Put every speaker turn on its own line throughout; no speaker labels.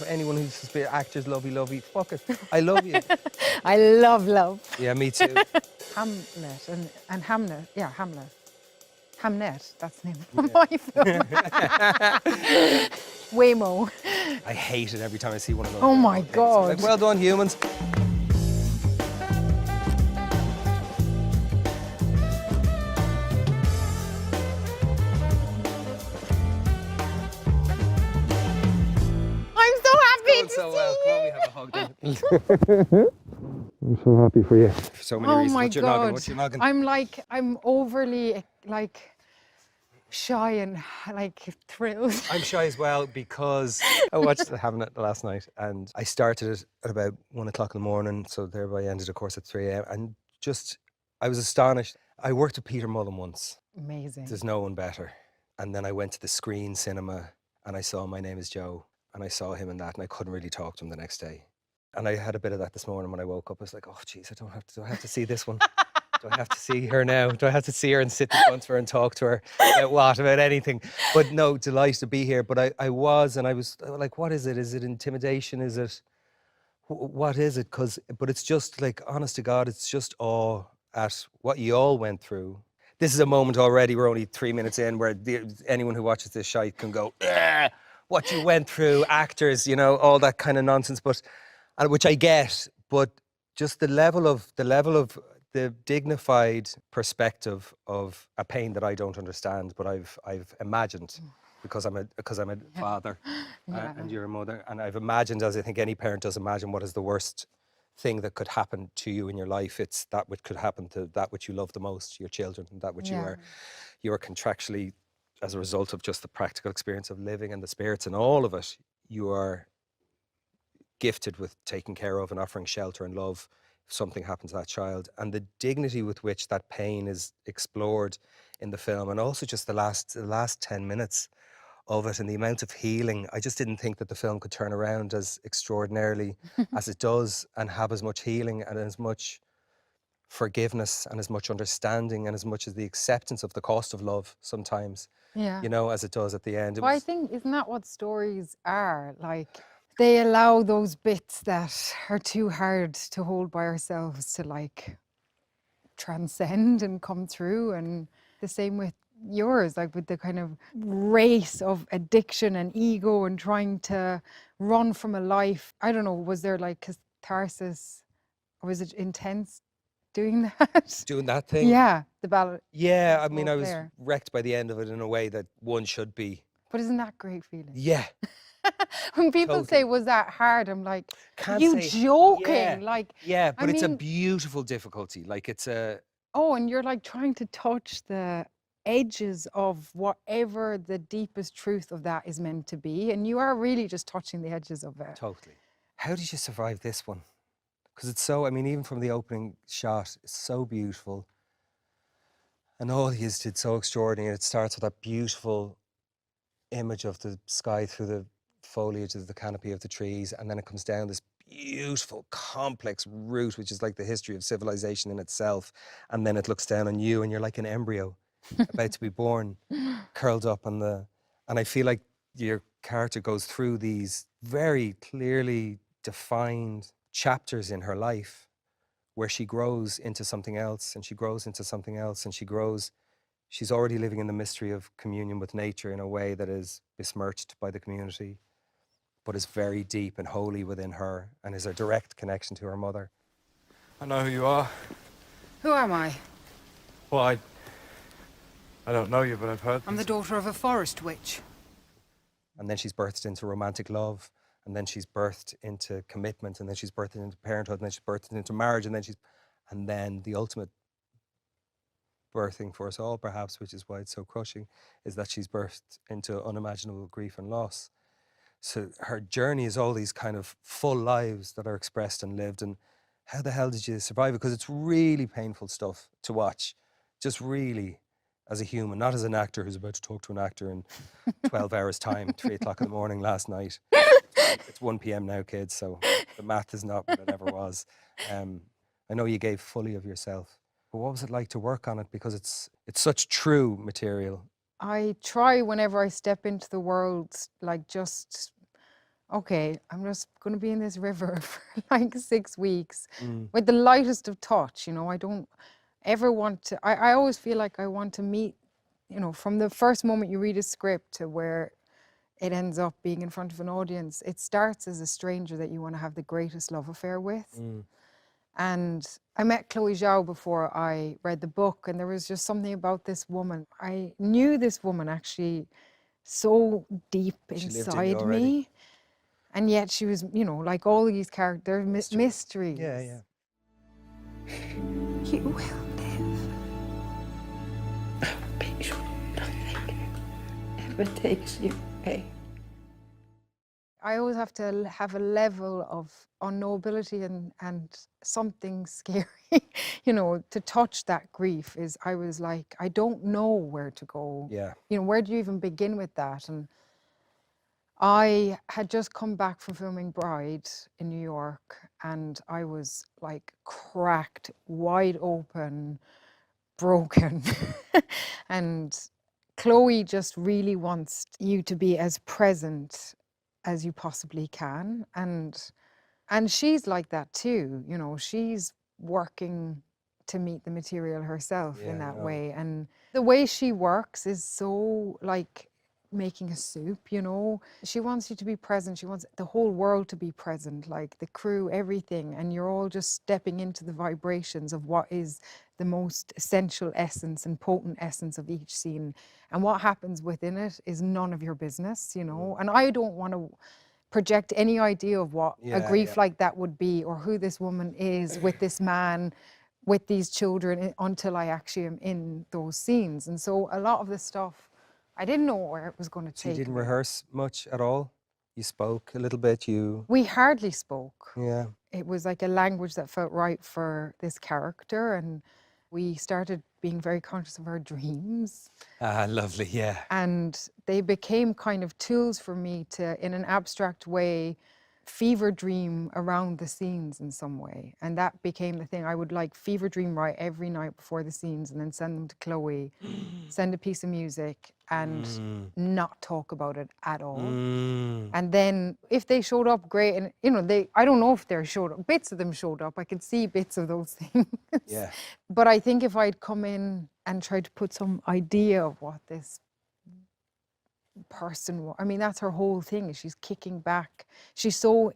anyone who's suspicious, actors, lovey, fuck it. I love you.
I love love.
Yeah, me too.
Hamlet and Hamlet. Yeah, Hamlet. Hamnet, that's the name of my film. Waymo.
I hate it every time I see one of those.
Oh my
things.
God.
Like, well done, humans.
I'm so happy to
So
see
well.
you.
Come on, we have a hug then. I'm so happy for you. For so many
Oh
reasons.
my
What's your
God.
noggin? What's your noggin?
I'm overly like shy and like thrilled.
I'm shy as well because I watched Hamlet last night and I started it at about 1 o'clock in the morning, so thereby ended the course at 3 a.m. and just, I was astonished. I worked with Peter Mullen once.
Amazing.
There's no one better. And then I went to the Screen Cinema and I saw My Name is Joe and I saw him in that and I couldn't really talk to him the next day. And I had a bit of that this morning when I woke up. I was like, oh, geez, do I have to see this one? Do I have to see her now? Do I have to see her and sit in front of her and talk to her about what? About anything? But no, delighted to be here. But I was like, what is it? Is it intimidation? Is it, what is it? But it's just like, honest to God, it's just awe at what you all went through. This is a moment already, we're only 3 minutes in, where anyone who watches this shite can go, what you went through, actors, you know, all that kind of nonsense. But, which I get, but just the level of the dignified perspective of a pain that I don't understand, but I've imagined because I'm a father and you're a mother, and I've imagined, as I think any parent does imagine, what is the worst thing that could happen to you in your life. It's that which could happen to that which you love the most, your children, and that which you are contractually, as a result of just the practical experience of living and the spirits and all of it, you are gifted with taking care of and offering shelter and love if something happens to that child. And the dignity with which that pain is explored in the film, and also just the last 10 minutes of it and the amount of healing. I just didn't think that the film could turn around as extraordinarily as it does and have as much healing and as much forgiveness and as much understanding and as much as the acceptance of the cost of love sometimes, you know, as it does at the end.
Well, I think, isn't that what stories are? Like, they allow those bits that are too hard to hold by ourselves to like transcend and come through. And the same with yours, like with the kind of race of addiction and ego and trying to run from a life. I don't know, was there like catharsis, or was it intense doing that?
Doing that thing?
Yeah, the ballad.
Yeah, I mean, I was wrecked by the end of it in a way that one should be.
But isn't that a great feeling?
Yeah.
When people say, was that hard? I'm like,
Can't
you
say,
joking?
yeah,
Like,
yeah, but
I
it's a
mean,
beautiful difficulty. Like, it's a...
Oh, and you're like trying to touch the edges of whatever the deepest truth of that is meant to be. And you are really just touching the edges of it.
Totally. How did you survive this one? Because it's so, I mean, even from the opening shot, it's so beautiful. And all he did so extraordinary. It starts with that beautiful image of the sky through the foliage of the canopy of the trees, and then it comes down this beautiful, complex route, which is like the history of civilization in itself, and then it looks down on you, and you're like an embryo about to be born, curled up on the... And I feel like your character goes through these very clearly defined chapters in her life where she grows into something else, and she grows into something else, and she grows... She's already living in the mystery of communion with nature in a way that is besmirched by the community, but is very deep and holy within her, and is a direct connection to her mother.
I know who you are.
Who am I?
Well, I don't know you, but I've heard
I'm the daughter of a forest witch.
And then she's birthed into romantic love, and then she's birthed into commitment, and then she's birthed into parenthood, and then she's birthed into marriage, and then the ultimate birthing for us all, perhaps, which is why it's so crushing, is that she's birthed into unimaginable grief and loss. So her journey is all these kind of full lives that are expressed and lived. And how the hell did you survive it? Because it's really painful stuff to watch, just really, as a human, not as an actor who's about to talk to an actor in 12 hours time, 3 o'clock in the morning last night. It's 1 p.m. now, kids, so the math is not what it ever was. I know you gave fully of yourself. But what was it like to work on it? Because it's such true material.
I try whenever I step into the world, like just okay, I'm just going to be in this river for like 6 weeks
Mm.
with the lightest of touch, you know. I don't ever want to, I always feel like I want to meet, you know, from the first moment you read a script to where it ends up being in front of an audience, it starts as a stranger that you want to have the greatest love affair with.
Mm.
And I met Chloe Zhao before I read the book, and there was just something about this woman. I knew this woman actually so deep
She lived in you
inside
already.
me. And yet she was, you know, like all these characters, mysteries.
Yeah, yeah.
You will live.
Picture nothing ever takes you away.
I always have to have a level of unknowability and something scary, you know, to touch that grief is, I was like, I don't know where to go.
Yeah.
You know, where do you even begin with that? And I had just come back from filming Bride in New York, and I was like cracked, wide open, broken. And Chloe just really wants you to be as present as you possibly can. And she's like that too, you know, she's working to meet the material herself
Yeah,
in
I
that
know.
way. And the way she works is so like making a soup, you know. She wants you to be present. She wants the whole world to be present, like the crew, everything. And you're all just stepping into the vibrations of what is the most essential essence and potent essence of each scene. And what happens within it is none of your business, you know. And I don't want to project any idea of what a
Yeah,
grief
yeah.
like that would be, or who this woman is with this man, with these children, until I actually am in those scenes. And so a lot of the stuff, I didn't know where it was going to
So you
take
didn't
me.
rehearse much at all? You spoke a little bit,
We hardly spoke.
Yeah.
It was like a language that felt right for this character, and we started being very conscious of our dreams.
Ah, lovely, yeah.
And they became kind of tools for me to, in an abstract way, fever dream around the scenes in some way. And that became the thing. I would like fever dream write every night before the scenes and then send them to Chloe, send a piece of music and not talk about it at all. And then if they showed up, great. And, you know, I don't know if they showed up. Bits of them showed up. I could see bits of those things.
Yeah.
But I think if I'd come in and tried to put some idea of what this person was, I mean, that's her whole thing. She's kicking back. She's so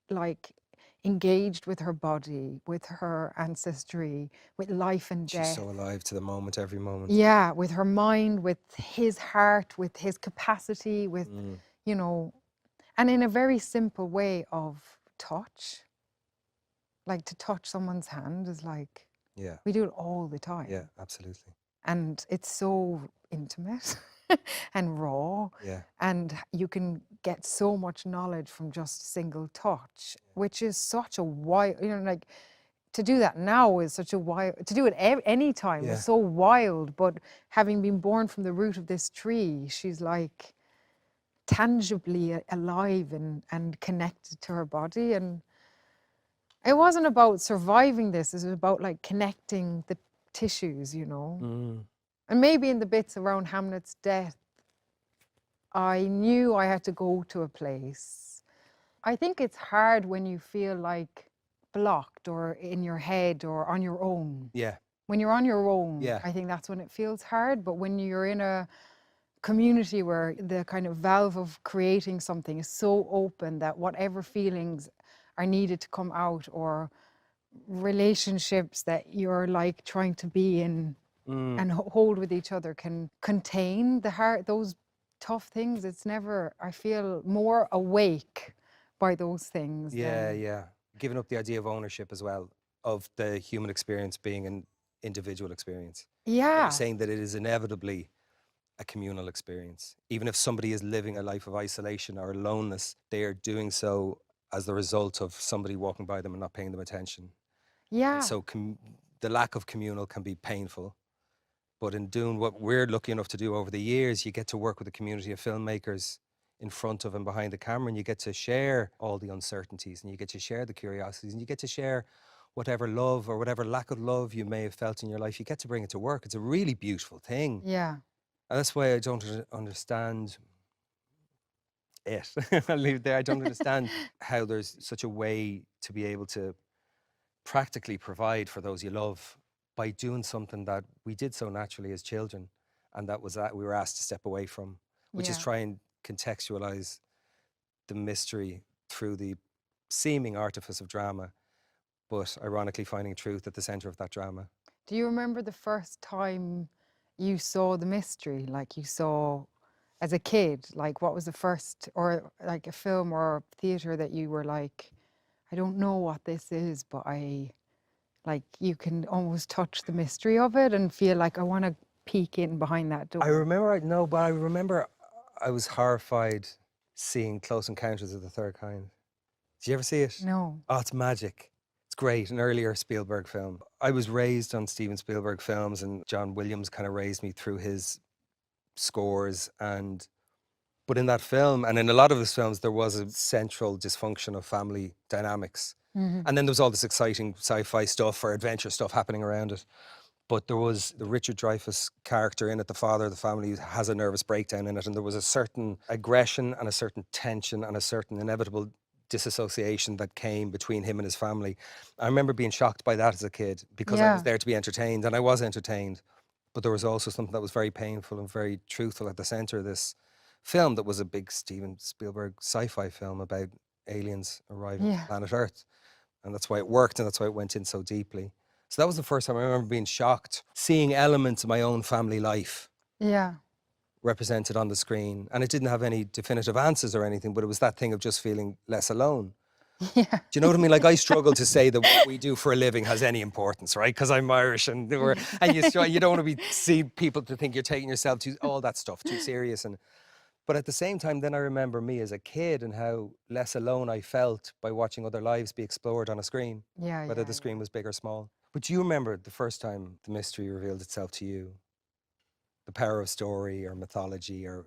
like engaged with her body, with her ancestry, with life and
She's
death.
so alive to the moment, every moment.
Yeah, with her mind, with his heart, with his capacity, with, you know, and in a very simple way of touch. Like to touch someone's hand is like,
Yeah.
we do it all the time.
Yeah, absolutely.
And it's so intimate and raw.
Yeah.
And you can get so much knowledge from just single touch, which is such a wild, you know, like to do that now is such a wild, to do it any time
Yeah.
is so wild. But having been born from the root of this tree, she's like tangibly alive and connected to her body. And it wasn't about surviving this, it was about like connecting the tissues, you know. And maybe in the bits around Hamlet's death, I knew I had to go to a place. I think it's hard when you feel like blocked or in your head or on your own.
Yeah.
When you're on your own,
Yeah.
I think that's when it feels hard. But when you're in a community where the kind of valve of creating something is so open that whatever feelings are needed to come out, or relationships that you're like trying to be in and hold with each other can contain the heart, those tough things. It's never, I feel more awake by those things.
Yeah,
than,
yeah. Giving up the idea of ownership as well, of the human experience being an individual experience.
yeah.
You're saying that it is inevitably a communal experience. Even if somebody is living a life of isolation or aloneness, they are doing so as the result of somebody walking by them and not paying them attention.
Yeah.
And so the lack of communal can be painful. But in doing what we're lucky enough to do over the years, you get to work with a community of filmmakers in front of and behind the camera, and you get to share all the uncertainties, and you get to share the curiosities, and you get to share whatever love or whatever lack of love you may have felt in your life. You get to bring it to work. It's a really beautiful thing.
Yeah.
And that's why I don't understand. it. I'll leave it there. I don't understand how there's such a way to be able to practically provide for those you love by doing something that we did so naturally as children, and that was that we were asked to step away from, which is
Yeah.
try and contextualize the mystery through the seeming artifice of drama, but ironically finding truth at the center of that drama.
Do you remember the first time you saw the mystery? Like you saw as a kid, like what was the first, or like a film or theater that you were like, I don't know what this is, but like you can almost touch the mystery of it and feel like I want to peek in behind that door.
I remember I was horrified seeing Close Encounters of the Third Kind. Did you ever see it?
No.
Oh, it's magic. It's great, an earlier Spielberg film. I was raised on Steven Spielberg films, and John Williams kind of raised me through his scores. But in that film, and in a lot of his films, there was a central dysfunction of family dynamics.
Mm-hmm.
And then there was all this exciting sci-fi stuff or adventure stuff happening around it. But there was the Richard Dreyfuss character in it, the father of the family, who has a nervous breakdown in it. And there was a certain aggression and a certain tension and a certain inevitable disassociation that came between him and his family. I remember being shocked by that as a kid because I was
Yeah.
there to be entertained, and I was entertained. But there was also something that was very painful and very truthful at the center of this film that was a big Steven Spielberg sci-fi film about aliens arriving
Yeah.
on planet Earth. And that's why it worked, and that's why it went in so deeply. So that was the first time I remember being shocked, seeing elements of my own family life
Yeah.
represented on the screen. And it didn't have any definitive answers or anything, but it was that thing of just feeling less alone.
Yeah.
Do you know what I mean? Like, I struggle to say that what we do for a living has any importance, right? Because I'm Irish, and you don't want to see people to think you're taking yourself all that stuff too serious. But at the same time, then I remember me as a kid and how less alone I felt by watching other lives be explored on a screen,
Yeah.
whether
Yeah,
the screen was big or small. But do you remember the first time the mystery revealed itself to you? The power of story or mythology or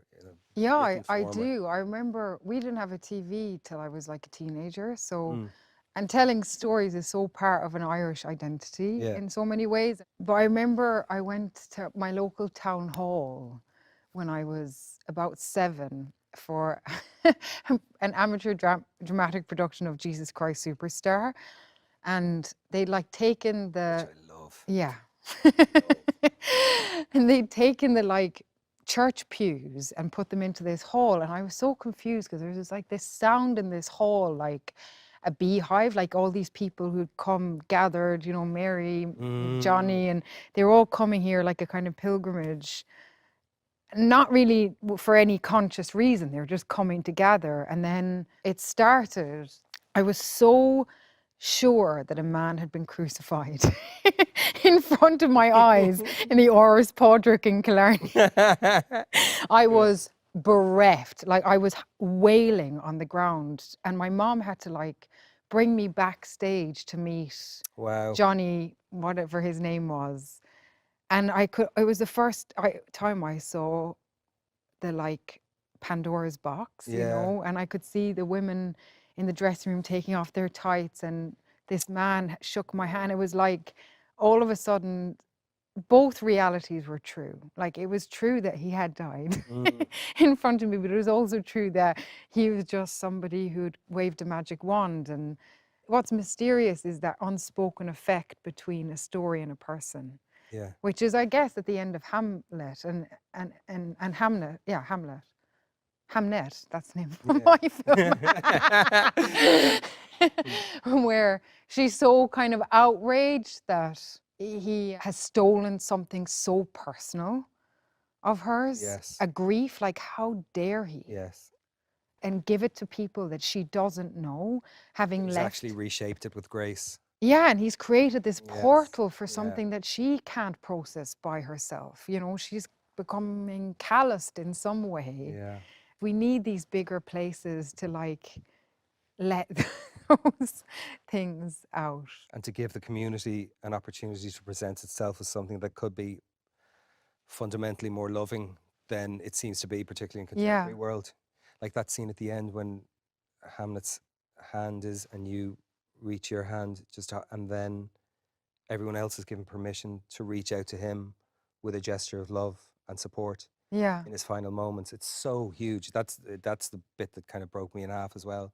Yeah,
written
I
form?
do. I remember we didn't have a TV till I was like a teenager. So,
Mm,
and telling stories is so part of an Irish identity
yeah.
in so many ways. But I remember I went to my local town hall when I was about 7 for an amateur dramatic production of Jesus Christ Superstar. And they'd like taken the,
Which I love.
yeah. And they'd taken the like church pews and put them into this hall. And I was so confused because there was like this sound in this hall, like a beehive, like all these people who'd come gathered, you know, Mary, Johnny, and they were all coming here like a kind of pilgrimage. Not really for any conscious reason, they were just coming together. And then it started. I was so sure that a man had been crucified in front of my eyes in the Áras Pádraig in Killarney. I was bereft, like I was wailing on the ground, and my mom had to like bring me backstage to meet
Wow.
Johnny, whatever his name was. And it was the first time I saw the like Pandora's box, you
Yeah.
know, and I could see the women in the dressing room taking off their tights, and this man shook my hand. It was like all of a sudden both realities were true. Like it was true that he had died in front of me, but it was also true that he was just somebody who'd waved a magic wand. And what's mysterious is that unspoken effect between a story and a person.
Yeah.
Which is, I guess, at the end of Hamlet and Hamlet. Yeah, Hamlet. Hamnet, that's the name of my film. Where she's so kind of outraged that he has stolen something so personal of hers.
Yes.
A grief, like how dare he?
Yes.
And give it to people that she doesn't know, having
He's
left.
actually reshaped it with grace.
Yeah, and he's created this
Yes,
portal for
yeah.
something that she can't process by herself. You know, she's becoming calloused in some way.
Yeah.
We need these bigger places to like let those things out.
And to give the community an opportunity to present itself as something that could be fundamentally more loving than it seems to be, particularly in contemporary world. Like that scene at the end when Hamlet's hand is and you reach your hand and then everyone else is given permission to reach out to him with a gesture of love and support.
Yeah.
in his final moments. It's so huge. That's the bit that kind of broke me in half as well.